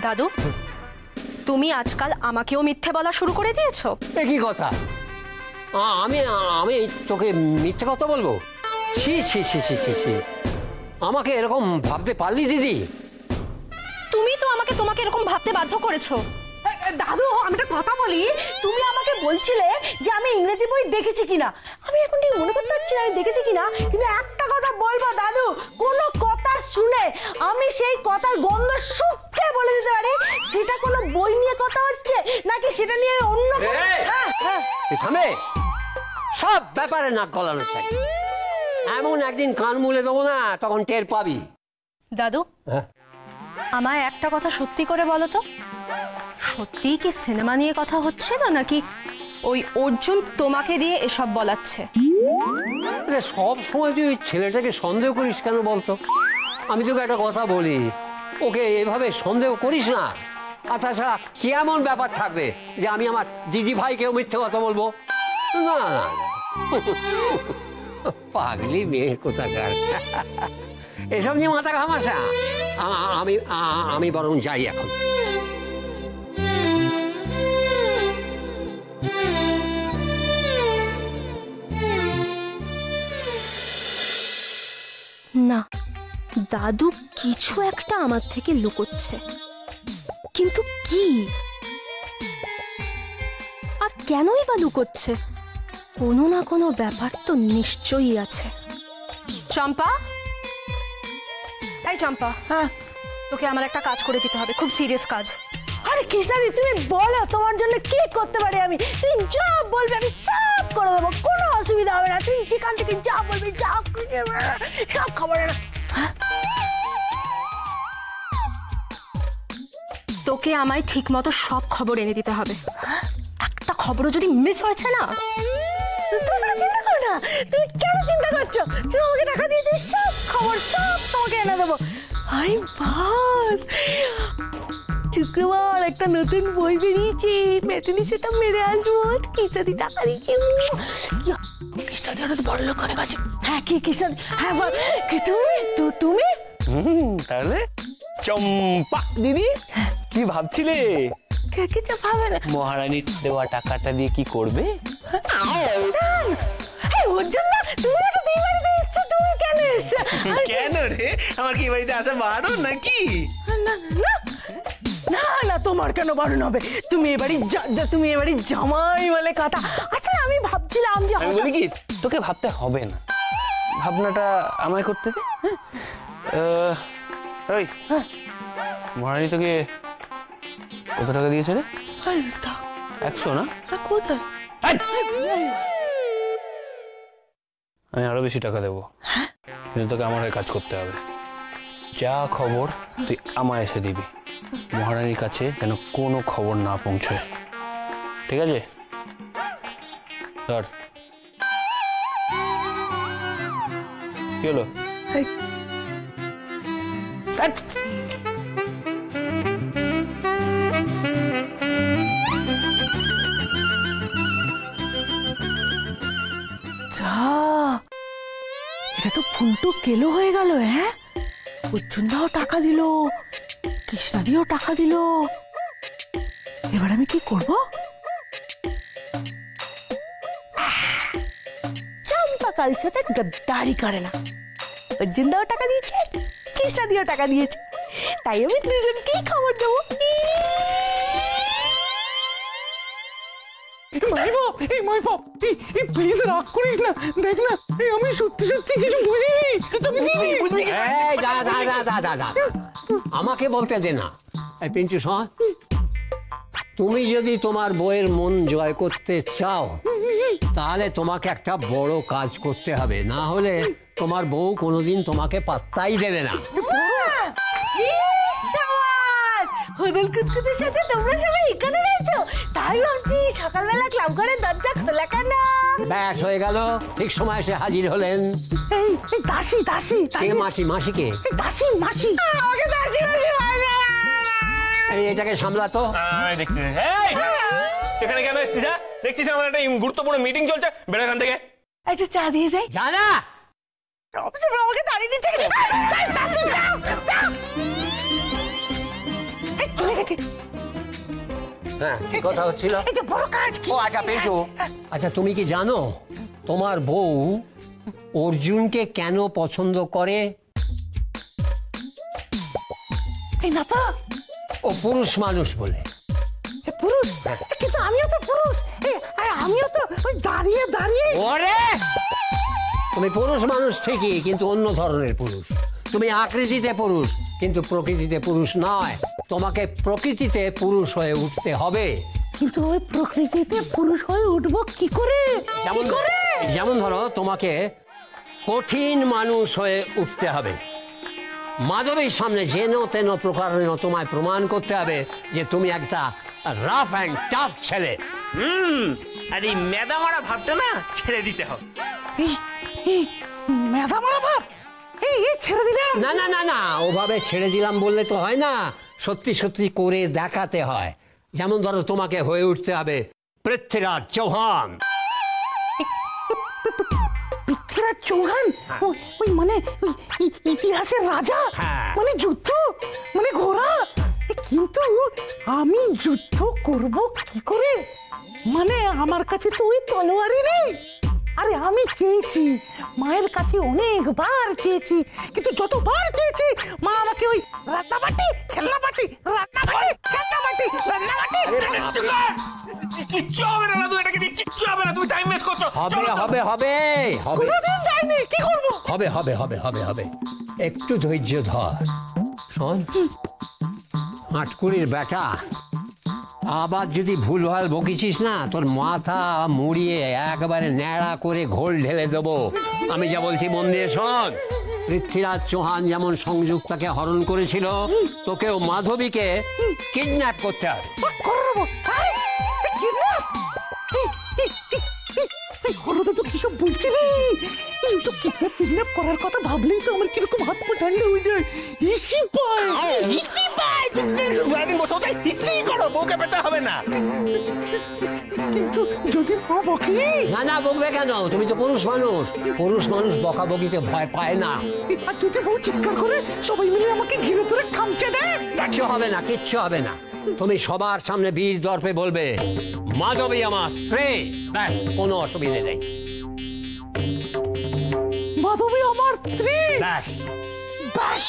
দাদু, তুমি আজকাল আমাকেও মিথ্যে বলা শুরু করে দিয়েছো। কি কথা? আমি আমি তোকে মিথ্যে কথা বলবো? ছি ছি ছি ছি ছি ছি, আমাকে এরকম ভাবতে পারলি দিদি? তুমি তো আমাকে তোমাকে এরকম ভাবতে বাধ্য করেছো। দাদু, আমি একটা কথা বলি। তুমি আমাকে বলছিলে যে আমি ইংরেজি বই দেখেছি কিনা। আমি এখন ঠিক মনে করতে পারছি না আমি দেখেছি কিনা, কিন্তু একটা কথা বলবো দাদু, কোনো কথা শুনে আমি সেই কথার গন্ধ শুকতে বলে দিতে পারি সেটা কোনো বই নিয়ে কথা হচ্ছে নাকি সেটা নিয়ে অন্য। থামে, সব ব্যাপারে নাক গলানো চাই। এমন একদিন কান মুলে দেবো না, তখন টের পাবি। দাদু, আমায় একটা কথা সত্যি করে বলো তো, সত্যি কি সিনেমা নিয়ে কথা হচ্ছিল নাকি ওই অর্জুন তোমাকে দিয়ে এসব বলাচ্ছে? সব সময় তুই ছেলেটাকে সন্দেহ করিস কেন বলতো? আমি তোকে একটা কথা বলি, ওকে এভাবে সন্দেহ করিস না। আর তাছাড়া কি এমন ব্যাপার থাকবে যে আমি আমার দিদি ভাইকেও মিথ্যে কথা বলবো? না না, পাগলি মেয়ে কোথাকার। এসব নিয়ে মাথা ঘামাস না। আমি বরং যাই এখন। না, দাদু কিছু একটা আমার থেকে লুকোচ্ছে, কিন্তু কি আর কেনই বা লুকোচ্ছে? কোনো না কোনো ব্যাপার তো নিশ্চয়ই আছে। চম্পা, এই চম্পা, হ্যাঁ, তোকে আমার একটা কাজ করে দিতে হবে, খুব সিরিয়াস কাজ। আরে কৃষ্ণাদি, তুমি বলো তোমার জন্য কি করতে পারি আমি। তুমি যা বলবে আমি সব করে দেবো, কোনো অসুবিধা হবে না। তুমি যেখান থেকে যা বলবে সব খবর। তোকে আমায় ঠিক মতো সব খবর এনে দিতে হবে। একটা খবরও যদি মিস হয়েছে না। তোমরা চিন্তা করো না, তুমি কেন চিন্তা করছো? তুমি আমাকে টাকা দিয়েছো, সব খবর সব তোমাকে এনে দেবো। আই বাস, শুক্রবার একটা নতুন বই বেরিয়েছে, ম্যাটনি সেটা মেরে আসবো। কৃষ্ণাদি টাকা দিয়েছে। কৃষ্ণাদি আরো বড় লোক হয়ে গেছে। হ্যাঁ, কি কৃষ্ণাদি? হ্যাঁ বল, কি তুমি? তাহলে চম্পা দিদি কি ভাবছিলে? কিছু ভাবে না। মহারানীর দেওয়া টাকাটা দিয়ে কি করবে? কেন রে, আমার কি বাড়িতে আসা বারণ নাকি? না না, তোমার কেন বারণ হবে? তুমি এবারই জামাই বলে কথা। আচ্ছা, আমি ভাবছিলাম যে আমি বলি কি, তোকে ভাবতে হবে না, ভাবনাটা আমায় করতে দে। ওই মহারানী তোকে কত টাকা দিয়েছে রে? 100 না? কোথায়? আমি আরো বেশি টাকা দেবো, কিন্তু তোকে আমার হয়ে কাজ করতে হবে। যা খবর তুই আমায় এসে দিবি, মহারানীর কাছে যেন কোনো খবর না পৌঁছয়, ঠিক আছে? ধর, কি হলো? এটা তো ফুলটু কেলো হয়ে গেল। হ্যাঁ, অর্জুনদাও টাকা দিল, কৃষ্ণাদিও টাকা দিল। এবার আমি কি করব? চম্পা কারোর সাথে গদ্দারি করে না। অর্জুনদাও টাকা দিয়েছে, কৃষ্ণাদিও টাকা দিয়েছে, তাই আমি দুজনকেই খবর দেবো। প্লিজ রাগ করিস না, দেখ না আমি সত্যি সত্যি কিছু বুঝিনি। আমাকে বলতে দে না। এই পিন্টু, তুমি যদি তোমার বউয়ের মন জয় করতে চাও তাহলে তোমাকে একটা বড় কাজ করতে হবে, না হলে তোমার বউ কোনোদিন তোমাকে পাত্তাই দেবে না। হুদুল কুতকুতের সাথে তোমরা সবাই এখানে রয়েছো, তাই ভাবছি সকালবেলা ক্লাব ঘরের দরজা খোলা কেন? ব্যাস হয়ে গেল, ঠিক সময় এসে হাজির হলেন। এই দাসী দাসী কে? মাসি কে? দাসী মাসি। আমাকে দাসী মাসি বলে। এই এটাকে সামলাতো। দেখছি এখানে কেন এসেছিস? দেখছিস আমার একটা গুরুত্বপূর্ণ মিটিং চলছে, বেরো এখান থেকে। একটু চা দিয়ে যাই। যা না, আমাকে দাঁড়িয়ে দিচ্ছে। গেছে। হ্যাঁ, কি কথা হচ্ছিল? এই যে বড় কাজ কি? ও আচ্ছা পেটু, আচ্ছা তুমি কি জানো তোমার বউ অর্জুনকে কেন পছন্দ করে? এই না তো ও পুরুষ মানুষ বলে। পুরুষ, কিন্তু আমিও তো পুরুষ। আরে আমিও তো ওই দাঁড়িয়ে দাঁড়িয়ে। ওরে, তুমি পুরুষ মানুষ ঠিকই, কিন্তু অন্য ধরনের পুরুষ। তুমি আকৃতিতে পুরুষ, কিন্তু প্রকৃতিতে পুরুষ নয়। তোমাকে প্রকৃতিতে পুরুষ হয়ে উঠতে হবে। কিন্তু ওই প্রকৃতিতে পুরুষ হয়ে উঠবো কি করে? যেমন যেমন ধরো, তোমাকে কঠিন মানুষ হয়ে উঠতে হবে। মাধবীর সামনে যেন তেন প্রকারে তোমায় প্রমাণ করতে হবে যে তুমি একটা রাফ অ্যান্ড টাফ ছেলে। আর এই মেদা মারা ভাবটা না ছেড়ে দিতে হবে। এই মেধা মারা ভাব, এই ছেড়ে দিলাম। না না না না, ওভাবে ছেড়ে দিলাম বললে তো হয় না, সত্যি সত্যি করে দেখাতে হয়। যেমন ধরো, তোমাকে হয়ে উঠতে হবে পৃথ্বীরাজ চৌহান। পৃথ্বীরাজ চৌহান, ওই মানে ওই ইতিহাসের রাজা, হ্যাঁ। মানে যুদ্ধ, মানে ঘোড়া। কিন্তু আমি যুদ্ধ করব কি করে? মানে আমার কাছে তো ওই তলোয়ারই নেই। আরে আমি চেয়েছি, মায়ের কাছে অনেকবার চেয়েছি, কিন্তু যতবার চেয়েছি মা আমাকে ওই রান্নাবাটি খেলনাবাটি, রান্নাবাটি খেলনাবাটি, রান্নাবাটি। কিচ্ছু হবে না দাদু, এটাকে দিয়ে কিচ্ছু হবে না, তুমি টাইম ওয়েস্ট করছো। হবে হবে হবে হবে কোনোদিন যাইনি, কি করবো? হবে হবে হবে হবে হবে একটু ধৈর্য ধর। শোন, আটকুড়ির বেটা, আবার যদি ভুলভাল বকিছিস না, তোর মাথা মুড়িয়ে একেবারে ন্যাড়া করে ঘোল ঢেলে দেবো। আমি যা বলছি মন দিয়ে শোন। পৃথ্বীরাজ চৌহান যেমন সংযুক্তাকে হরণ করেছিল, তোকেও মাধবীকে কিডন্যাপ করতে হবে। করবো? আরে, কিডন্যাপ? হরদা তো কিসব বলছে রে? এইসব কিডন্যাপ করার কথা ভাবলেই তো আমার কিরকম হাত পা ঠান্ডা হয়ে যায়। ইসি পায়, ইসি পায়। ইচ্ছেই করো, বউকে পেতে হবে না। কিন্তু যদি মা বকে? না না, বকবে কেন? তুমি তো পুরুষ মানুষ। পুরুষ মানুষ বকাবকিতে ভয় পায় না। আর যদি বউ চিৎকার করে সবাই মিলে আমাকে ঘিরে ধরে খামচে দেয়? কিচ্ছু হবে না, কিচ্ছু হবে না। তুমি সবার সামনে বীর দর্পে বলবে, মাধবী আমার স্ত্রী। ব্যাস, কোনো অসুবিধে নেই। মাধবী আমার স্ত্রী? ব্যাস। ব্যাস।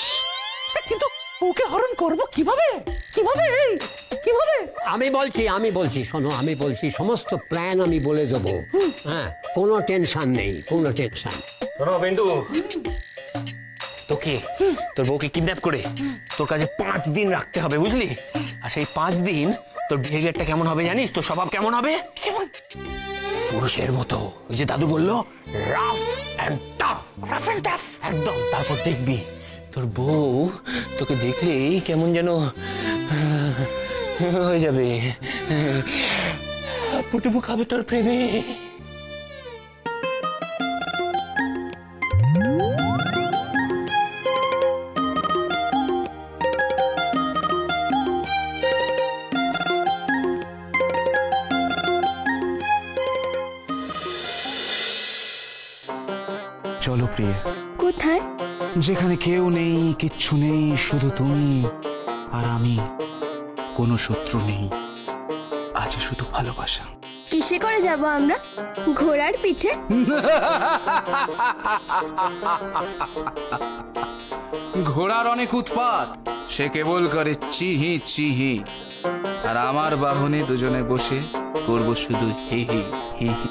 কিন্তু ওকে হরণ করব কিভাবে? কিভাবে? কিভাবে? আমি বলছি শোনো, আমি বলছি, সমস্ত প্ল্যান আমি বলে দেবো। হ্যাঁ, কোনো টেনশন নেই, কোনো টেনশন। শোনো বেন্টু, তোকে তোর বউকে কিডন্যাপ করে তোর কাছে 5 দিন রাখতে হবে, বুঝলি? আর সেই 5 দিন তোর বিহেভিয়ারটা কেমন হবে জানিস? তোর স্বভাব কেমন হবে? পুরুষের মতো। ওই যে দাদু বললো, rough and tough. Rough and tough, একদম। তারপর দেখবি তোর বউ তোকে দেখলেই কেমন যেন হয়ে যাবে, পুটুপু খাবে তোর প্রেমে। চলো প্রিয়ে, কোথায়? যেখানে কেউ নেই, কিচ্ছু নেই, শুধু তুমি আর আমি। কোনো শত্রু নেই, আছে শুধু ভালোবাসা। কিসে করে যাব আমরা? ঘোড়ার পিঠে? ঘোড়ার অনেক উৎপাত, সে কেবল করে চিহি চিহি। আর আমার বাহনে দুজনে বসে করব শুধু হি হি হি হি।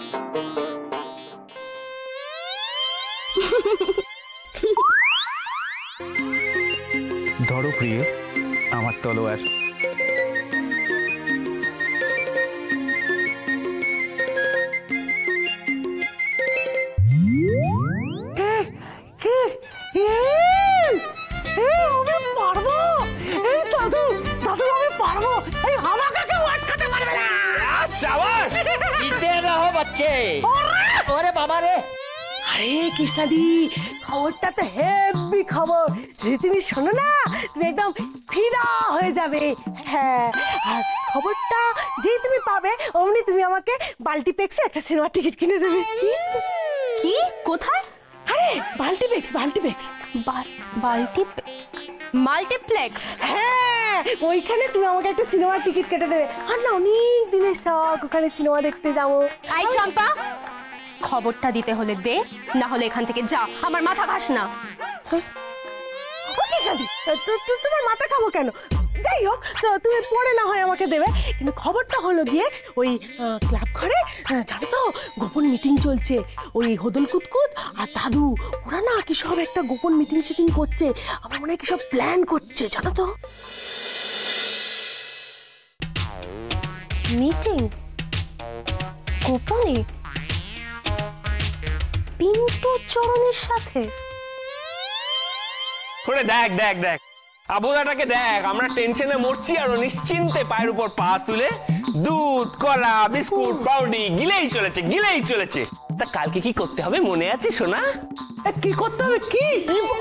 ধরো প্রিয় আমার তলোয়ার। আমি পারবো। এই দাদু, দাদু আমি পারবো। এই আমাকে কেউ আটকাতে পারবে না। শাবাশ! জিতে রহো বাচ্চে। ওরে বাবা রে। আরে কৃষ্ণাদি, খবরটা তো হেভি খবর। যদি তুমি শোনো না, তুমি একদম ফিদা হয়ে যাবে। হ্যাঁ, আর খবরটা যেই তুমি পাবে, অমনি তুমি আমাকে বাল্টিপ্লেক্সে একটা সিনেমার টিকিট কিনে দেবে। কি? কোথায়? আরে বাল্টিপ্লেক্স, বাল্টিপ্লেক্স। মাল্টিপ্লেক্স? হ্যাঁ, হ্যাঁ ওইখানে তুমি আমাকে একটা সিনেমার টিকিট কেটে দেবে। আর না অনেক দিনের শখ ওখানে সিনেমা দেখতে যাবো। আই চম্পা, খবরটা দিতে হলে দে, না হলে এখান থেকে যা, আমার মাথা ঘাস না। ওকে জানি তোমার মাথা খাবো কেন? যাই হোক তুমি পরে না হয় আমাকে দেবে, কিন্তু খবরটা হলো গিয়ে ওই ক্লাব ঘরে জানো তো গোপন মিটিং চলছে। ওই হদল কুতকুত আর দাদু ওরা না কি সব একটা গোপন মিটিং করছে। আমার মনে হয় কি সব প্ল্যান করছে জানো তো। মিটিং গোপনে পিন্টু চরণের সাথে? ওরে দেখ দেখ দেখ, আবুদাটাকে দেখ, আমরা টেনশনে মরছি আর ও নিশ্চিন্তে পায়ের উপর পা তুলে দুধ কলা বিস্কুট পাউডি গিলেই চলেছে। তা কালকে কি করতে হবে মনে আছে সোনা? কি করতে হবে? কি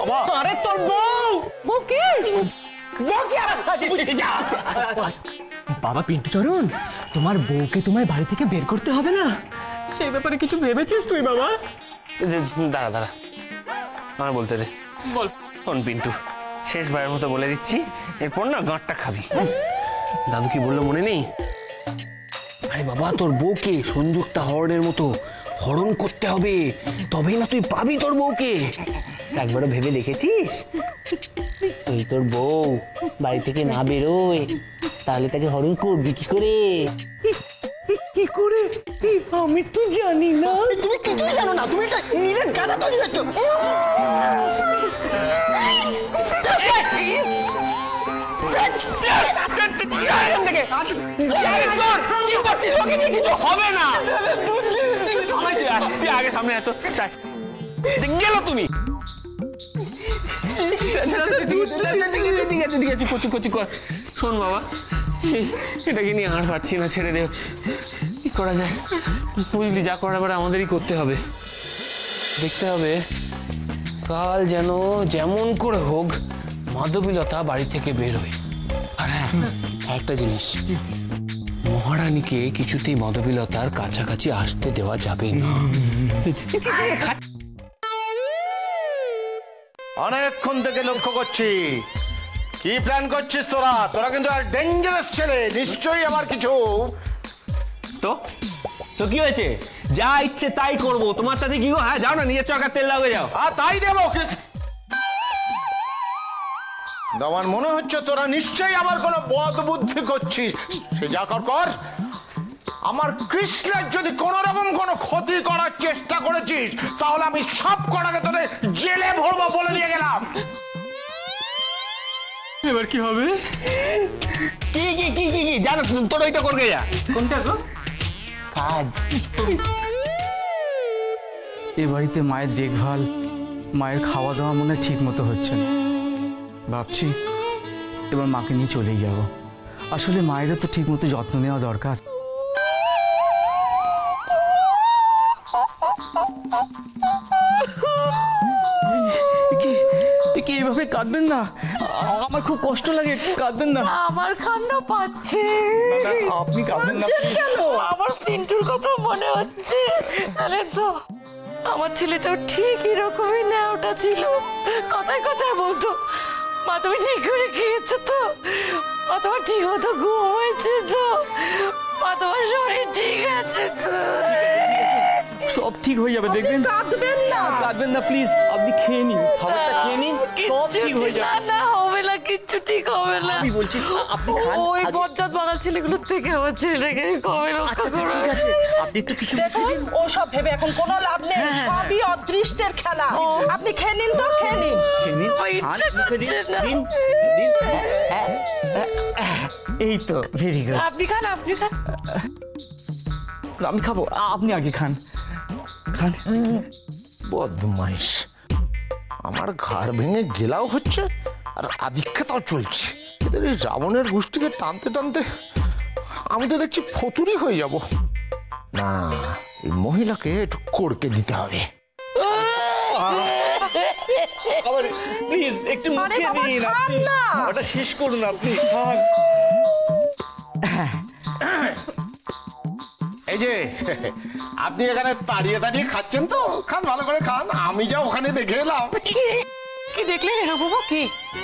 বাবা, আরে তোর বউ কি বাবা পিন্টু চরণ, তোমার বউকে তোমার বাড়ি থেকে বের করতে হবে না, সেই ব্যাপারে কিছু ভেবেছিস তুই বাবা? দাঁড়া আমার বলতে দে। বল। শোন পিন্টু, শেষবারের মতো বলে দিচ্ছি, এরপর না গাঁটটা খাবি। দাদু কি বললো মনে নেই? আরে বাবা, তোর বউকে সংযুক্তা হরণের মতো হরণ করতে হবে, তবেই না তুই পাবি তোর বউকে। একবারও ভেবে দেখেছিস? তুই তোর বউ বাড়ি থেকে না বেরোয়, তাহলে তাকে হরণ করবি কি করে? কি করে? আমি তো জানি না। তুমি কিছুই জানো না, তুমি একটা নীলের গাদা তৈরি হচ্ছ। কিছু হবে না, তুই আগে সামনে এত গেল তুমি। শোন বাবা, এটাকে নিয়ে আর পারছি না, ছেড়ে দে। কি করা যায় বুঝলি, যা করার পরে আমাদেরই করতে হবে। দেখতে হবে কাল যেন যেমন করে হোক মাধবীলতা বাড়ি থেকে বের হয়। আর হ্যাঁ, একটা জিনিস, মহারানীকে কিছুতেই মাধবীলতার কাছাকাছি আসতে দেওয়া যাবে না। অনেকক্ষণ থেকে লক্ষ্য করছি কি প্ল্যান করছিস তোরা। তোরা কিন্তু আর ডেঞ্জারাস ছেলে, নিশ্চয়ই আমার কিছু। তো কি হয়েছে? যা ইচ্ছে তাই করবো, তোমার তাতে কি গো? হ্যাঁ যাও না, নিজের চরকার তেল লাগিয়ে যাও। আর তাই দেবো। আমার মনে হচ্ছে তোরা নিশ্চয়ই আমার কোনো বদ বুদ্ধি করছিস। সে যা কর। আমার কৃষ্ণের যদি কোনো রকম কোনো ক্ষতি করার চেষ্টা করেছিস, তাহলে আমি সব কটাকে তোদের জেলে ভরবো বলে দিয়ে গেলাম। এবার কি হবে? কি কি কি কি কি জানো তোর ওইটা করবে যা। কোনটা গো? কাজ। এ বাড়িতে মায়ের দেখভাল, মায়ের খাওয়া দাওয়া মনে ঠিক মতো হচ্ছে না। ভাবছি এবার মাকে নিয়ে চলেই যাব। আসলে মায়েরও তো ঠিক মতো যত্ন নেওয়া দরকার। কি এইভাবে কাঁদবেন না, আমার খুব কষ্ট লাগে, কাঁদবেন না। আমার কান্না পাচ্ছে। আপনি কাঁদবেন না কেন? আমার পিন্টুর কথা মনে হচ্ছে। আরে তো আমার ছেলেটাও ঠিক এরকমই নেওয়াটা ছিল। কথায় কথায় বলতো, মা তুমি ঠিক করে খেয়েছো তো, মা তোমার ঠিক মতো ঘুম হয়েছে তো, মা তোমার শরীর ঠিক আছে তো। সব ঠিক হয়ে যাবে, দেখবেন। কাঁদবেন না, কাঁদবেন না প্লিজ, আপনি খেয়ে নিন, খাবারটা খেয়ে নিন, সব ঠিক হয়ে যাবে। না হবে না, কিচ্ছু ঠিক হবে না। আমি বলছি আপনি খান। ওই বজ্জাত বাঙা ছেলেগুলোর থেকে আমার ছেলেটাকে কবে রক্ষা করবো? ঠিক আছে, আপনি একটু কিছু দেখুন ও সব ভেবে এখন কোনো লাভ নেই, সবই অদৃষ্টের খেলা। আপনি খেয়ে নিন তো, খেয়ে নিন। খেয়ে নিন, আমার খান, ইচ্ছে মুখে দিন, করছে না। দিন, দিন। এই তো ভেরি গুড। আপনি খান, আপনি খান। আমি খাবো, আপনি আগে খান। খান। বদমাইশ, আমার ঘাড় ভেঙে গেলাও হচ্ছে আর আধিক্ষেতাও চলছে। এদের এই রাবণের গোষ্ঠীকে টানতে টানতে আমি তো দেখছি ফতুরি হয়ে যাব। না, এই মহিলাকে একটু করকে দিতে হবে। প্লিজ একটু মুখে দিন, আপনি ওটা শেষ করুন, আপনি খান। এই যে আপনি এখানে দাঁড়িয়ে দাঁড়িয়ে খাচ্ছেন তো, খান, ভালো করে খান। আমি যা ওখানে দেখে এলাম। কি দেখলেন বাবা? কি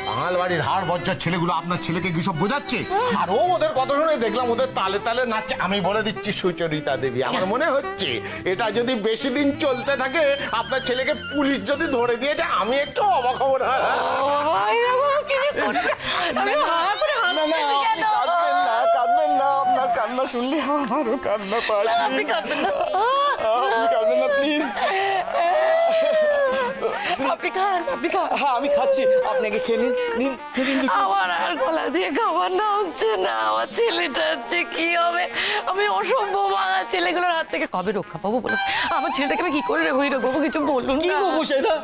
বাঙাল বাড়ির হাড় বজ্জার ছেলেগুলো আপনার ছেলেকে কি সব বোঝাচ্ছে? আর ও ওদের কথা শুনে দেখলাম ওদের তালে তালে নাচছে। আমি বলে দিচ্ছি সুচরিতা দেবী, আমার মনে হচ্ছে এটা যদি বেশি দিন চলতে থাকে, আপনার ছেলেকে পুলিশ যদি ধরে দিয়েছে, আমি একটু অবাক হব না। কাঁদবেন না, আপনার কান্না শুনলে আমারও কান্না পায়। আপনি কাঁদবেন না প্লিজ। আপনি খান, আপনি খান। হ্যাঁ আমি খাচ্ছি, আপনি আগে খেয়ে নিন। আমার আর গলা দিয়ে খাবার না হচ্ছে না। আমার ছেলেটা হচ্ছে কি হবে? আমি অসভ্য বাঙা ছেলেগুলোর হাত থেকে কবে রক্ষা পাবো বলুন? আমার ছেলেটাকে আমি কি করে রাখবো? কিছু বলুন। কি গো বসেদা,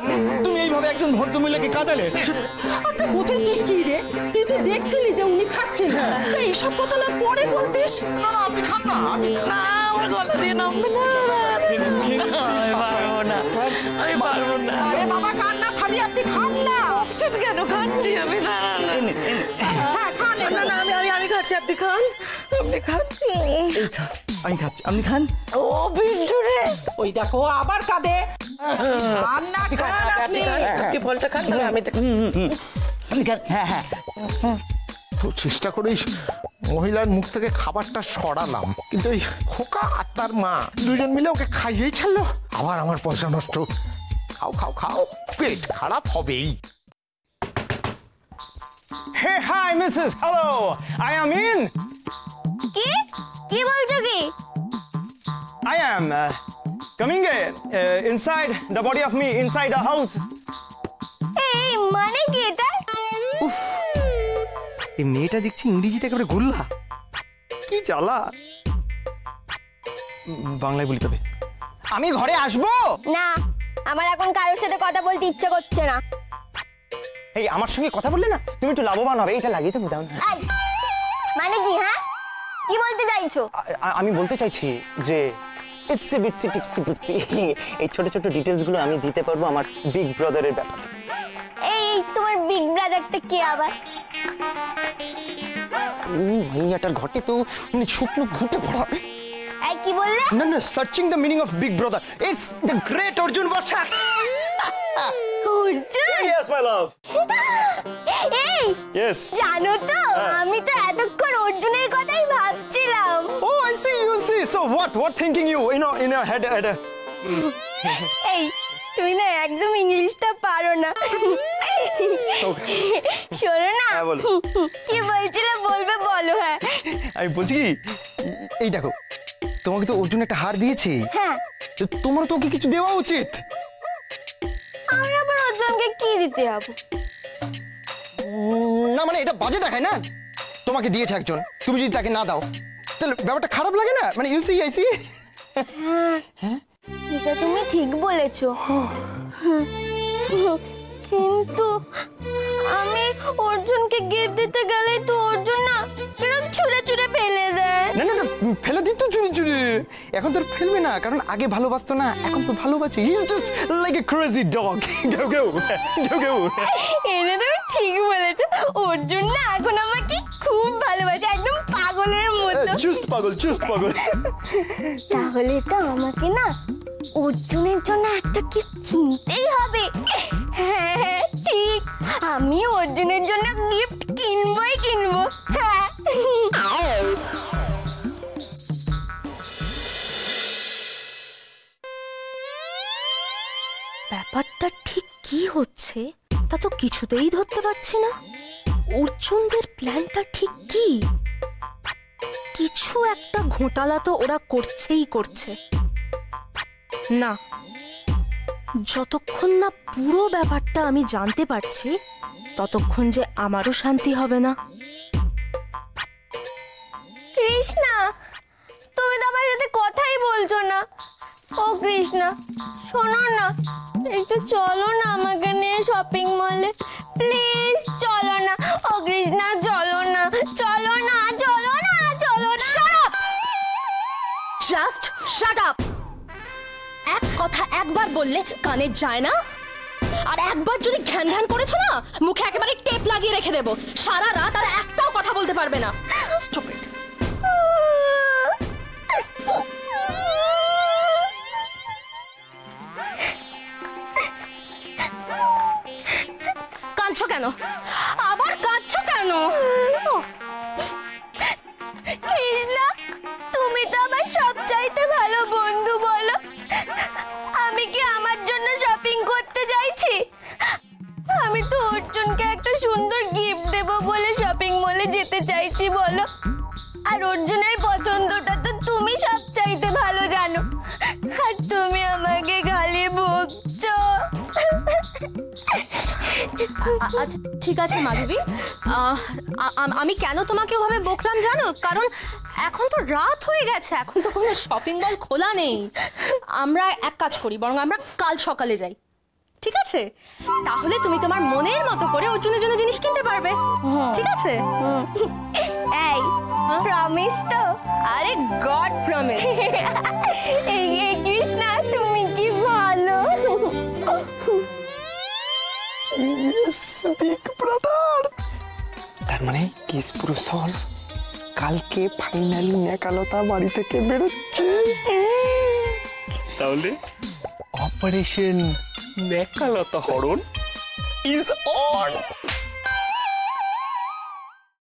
তুমি এইভাবে একজন ভদ্রমহিলাকে কাঁদালে? আচ্ছা বোঝেন তুই কি রে? তুই তো দেখছিলি যে উনি খাচ্ছেন, তাই এইসব কথা না পরে বলতিস। আপনি খান না, না, আমার গলা দিয়ে নামবে না। আমি পারবো না, আমি পারবো না। আরে বাবা কান্না থামি, আপনি খান না। অপচিত কেন খাচ্ছি আমি? না হ্যাঁ খান। না না আমি খাচ্ছি, আপনি খান, আপনি খান। আমি খাচ্ছি, আপনি খান। ও বিন্টু রে, ওই দেখো আবার কাঁদে। খান না, খান আপনি। আপনি ফলটা খান, তাহলে আমি আপনি খান। হ্যাঁ তো চেষ্টা করেই মহিলার মুখ থেকে খাবারটা সরালাম, কিন্তু ওই খোকা আর তার মা দুজন মিলে ওকে খাইয়েই ছাড়লো। আবার আমার পয়সা নষ্ট। খাও খাও খাও, পেট খারাপ হবেই। Hey, hi, Mrs. Hello, I am in. কি বলছো কি? I am coming inside the body of me, inside a house. এই মানে কি এটা? এই মেয়েটা দেখছি ইংরেজিতে একেবারে গোল্লা। কি জ্বালা। বাংলায় বলি তবে। আমি ঘরে আসবো না, আমার এখন কারোর সাথে কথা বলতে ইচ্ছে করছে না। এই আমার সঙ্গে কথা বললে না তুমি একটু লাভবান হবে। এটা লাগিয়ে তো দাও না। মানে কি? হ্যাঁ কি বলতে চাইছো? আমি বলতে চাইছি যে ইটসি বিটসি টিপসি পিটসি এই ছোট ছোট ডিটেলস গুলো আমি দিতে পারবো আমার বিগ ব্রাদারের ব্যাপারে। এই তোমার বিগ ব্রাদারটা কে আবার? ভাইয়াটার ঘটে তো মানে শুকনো ঘুটে পড়া। এই কি বললে? না searching the meaning of big brother, it's the great Arjun Barsha. Arjun? Yes my love. এই ইয়েস। জানো তো আমি তো এতক্ষণ অর্জুনের কথাই ভাবছিলাম। Oh, I see, you see. So what thinking you in your head? এই তুমি না একদম ইংলিশটা পারো না। শোনো না, হ্যাঁ, বলো। কি বলছিলে বলবে বলো। হ্যাঁ আমি বলছি কি, এই দেখো তোমাকে তো অর্জুন একটা হার দিয়েছি। হ্যাঁ, তো তোমারও তো ওকে কিছু দেওয়া উচিত। আমি আবার অর্জুনকে কি দিতে যাবো? না মানে এটা বাজে দেখায় না, তোমাকে দিয়েছে একজন, তুমি যদি তাকে না দাও তাহলে ব্যাপারটা খারাপ লাগে না? মানে ইউ সি আই সি। হ্যাঁ এটা তুমি ঠিক বলেছো, কিন্তু আমি অর্জুনকে গিফট দিতে গেলে তো অর্জুন না এরকম ছুঁড়ে ছুঁড়ে ফেলে দেয়। না ফেলে দিত চুরি চুরি, এখন তো ফেলবে না, কারণ আগে ভালোবাসতো না, এখন তো ভালোবাসে। He is just like a crazy dog. Go এটা তুমি ঠিক বলেছো, অর্জুন না এখন আমাকে খুব ভালোবাসে, একদম পাগলের মতো। জাস্ট পাগল। তাহলে তো আমাকে না অর্জুনের জন্য একটা গিফট কিনতেই হবে। হ্যাঁ ঠিক, আমি অর্জুনের জন্য গিফট কিনবো। হ্যাঁ ব্যাপারটা ঠিক কি হচ্ছে তা তো কিছুতেই ধরতে পারছি না। অর্জুনদের প্ল্যানটা ঠিক কি? কিছু একটা ঘোটালা তো ওরা করছে। না, যতক্ষণ না পুরো ব্যাপারটা আমি জানতে পারছি ততক্ষণ যে আমারও শান্তি হবে না। কৃষ্ণা, তুমি তো আমার সাথে কথাই বলছো না। ও কৃষ্ণা শোনো না, একটু চলো না আমাকে নিয়ে শপিং মলে, প্লিজ চলো না। ও কৃষ্ণা চলো না। Just shut up. এক কথা একবার বললে কানে যায় না, আর একবার যদি ঘ্যান করেছো না মুখে একেবারে টেপ লাগিয়ে রেখে দেবো। সারা রাত আর একটাও কথা বলতে পারবে না। স্টুপিড। কাঁদছো কেন? আবার কাঁদছো কেন? কৃষ্ণা, তুমি তো আমার সবচাইতে ভালো বন্ধু, বলো আমি কি আমার জন্য শপিং করতে যাইছি? আমি তো অর্জুনকে একটা সুন্দর গিফট দেব বলে শপিং মলে যেতে চাইছি, বলো। আর অর্জুনের পছন্দটা তো তুমি সবচাইতে ভালো জানো, আর তুমি আমাকে গালি বকছো। আচ্ছা ঠিক আছে মাধবী, আমি কেন তোমাকে ওভাবে বকলাম জানো? কারণ এখন তো রাত হয়ে গেছে, এখন তো কোনো শপিং মল খোলা নেই। আমরা এক কাজ করি, বরং আমরা কাল সকালে যাই, ঠিক আছে? তাহলে তুমি তোমার মনের মতো করে অর্জুনের জন্য জিনিস কিনতে পারবে, ঠিক আছে? এই প্রমিস তো? আরে গড প্রমিস। এই কৃষ্ণা, তুমি কি ভালো। বিগ ব্রাদার, তার মানে কেস পুরো সলভ। কালকে ফাইনালি নেকালতা বাড়ি থেকে বেরোচ্ছে। তাহলে অপারেশন নেকালতা হরণ ইজ অন।